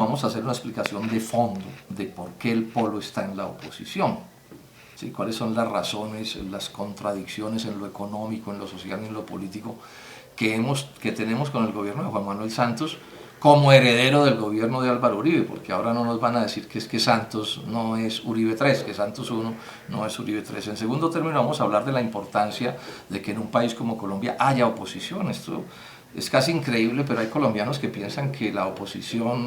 Vamos a hacer una explicación de fondo de por qué el polo está en la oposición. ¿Sí? Cuáles son las razones, las contradicciones en lo económico, en lo social y en lo político que tenemos con el gobierno de Juan Manuel Santos como heredero del gobierno de Álvaro Uribe, porque ahora no nos van a decir que es que Santos no es Uribe 3, que Santos 1 no es Uribe 3. En segundo término vamos a hablar de la importancia de que en un país como Colombia haya oposición. Esto es casi increíble, pero hay colombianos que piensan que la oposición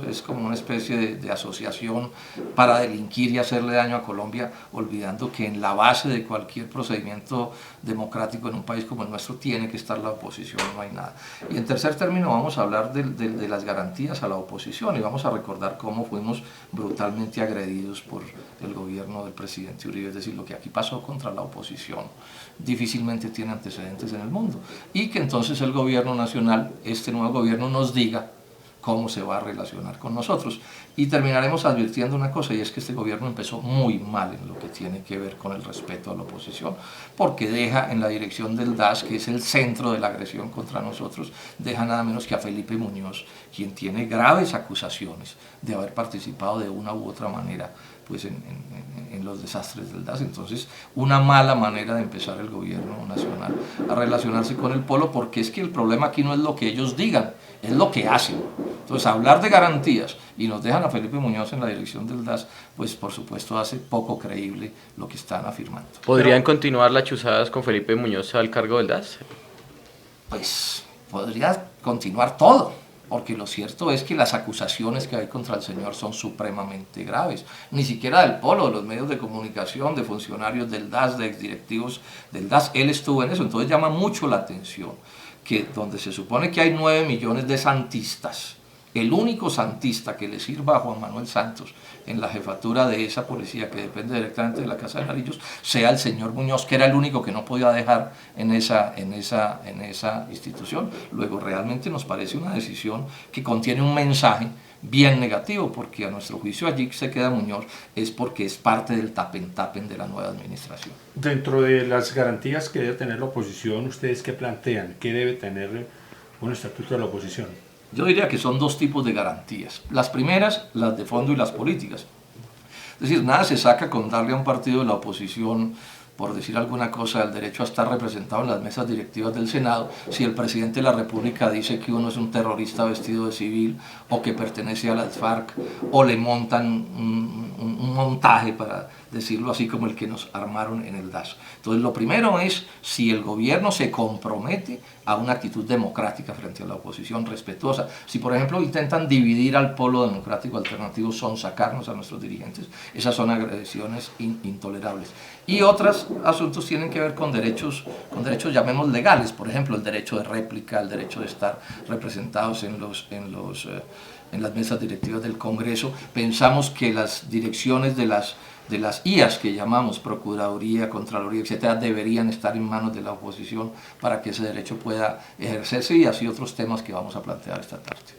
es como una especie de asociación para delinquir y hacerle daño a Colombia, olvidando que en la base de cualquier procedimiento democrático en un país como el nuestro tiene que estar la oposición, no hay nada. Y en tercer término vamos a hablar de las garantías a la oposición y vamos a recordar cómo fuimos brutalmente agredidos por el gobierno del presidente Uribe. Es decir, lo que aquí pasó contra la oposición difícilmente tiene antecedentes en el mundo, y que entonces el gobierno nacional, este nuevo gobierno, nos diga cómo se va a relacionar con nosotros. Y terminaremos advirtiendo una cosa, y es que este gobierno empezó muy mal en lo que tiene que ver con el respeto a la oposición, porque deja en la dirección del DAS, que es el centro de la agresión contra nosotros, deja nada menos que a Felipe Muñoz, quien tiene graves acusaciones de haber participado de una u otra manera pues en los desastres del DAS. Entonces, una mala manera de empezar el gobierno nacional a relacionarse con el polo, porque es que el problema aquí no es lo que ellos digan, es lo que hacen. Entonces, hablar de garantías y nos dejan a Felipe Muñoz en la dirección del DAS, pues por supuesto hace poco creíble lo que están afirmando. ¿Podrían continuar las chuzadas con Felipe Muñoz al cargo del DAS? Pues podría continuar todo, porque lo cierto es que las acusaciones que hay contra el señor son supremamente graves. Ni siquiera del polo, de los medios de comunicación, de funcionarios del DAS, de exdirectivos del DAS, él estuvo en eso. Entonces llama mucho la atención que donde se supone que hay 9 millones de santistas, el único santista que le sirva a Juan Manuel Santos en la jefatura de esa policía que depende directamente de la Casa de Jarillos, sea el señor Muñoz, que era el único que no podía dejar en esa institución. Luego realmente nos parece una decisión que contiene un mensaje bien negativo, porque a nuestro juicio allí se queda Muñoz es porque es parte del tapen-tapen de la nueva administración. Dentro de las garantías que debe tener la oposición, ¿ustedes qué plantean? ¿Qué debe tener un estatuto de la oposición? Yo diría que son dos tipos de garantías. Las primeras, las de fondo y las políticas. Es decir, nada se saca con darle a un partido de la oposición, por decir alguna cosa, el derecho a estar representado en las mesas directivas del Senado, si el presidente de la República dice que uno es un terrorista vestido de civil o que pertenece a las FARC, o le montan un montaje, para decirlo así, como el que nos armaron en el DAS. Entonces, lo primero es si el gobierno se compromete a una actitud democrática frente a la oposición, respetuosa. Si, por ejemplo, intentan dividir al polo democrático alternativo, son sacarnos a nuestros dirigentes, esas son agresiones intolerables. Y otros asuntos tienen que ver con derechos llamemos legales, por ejemplo, el derecho de réplica, el derecho de estar representados en las mesas directivas del Congreso. Pensamos que las direcciones de las IAS, que llamamos Procuraduría, Contraloría, etcétera, deberían estar en manos de la oposición para que ese derecho pueda ejercerse, y así otros temas que vamos a plantear esta tarde.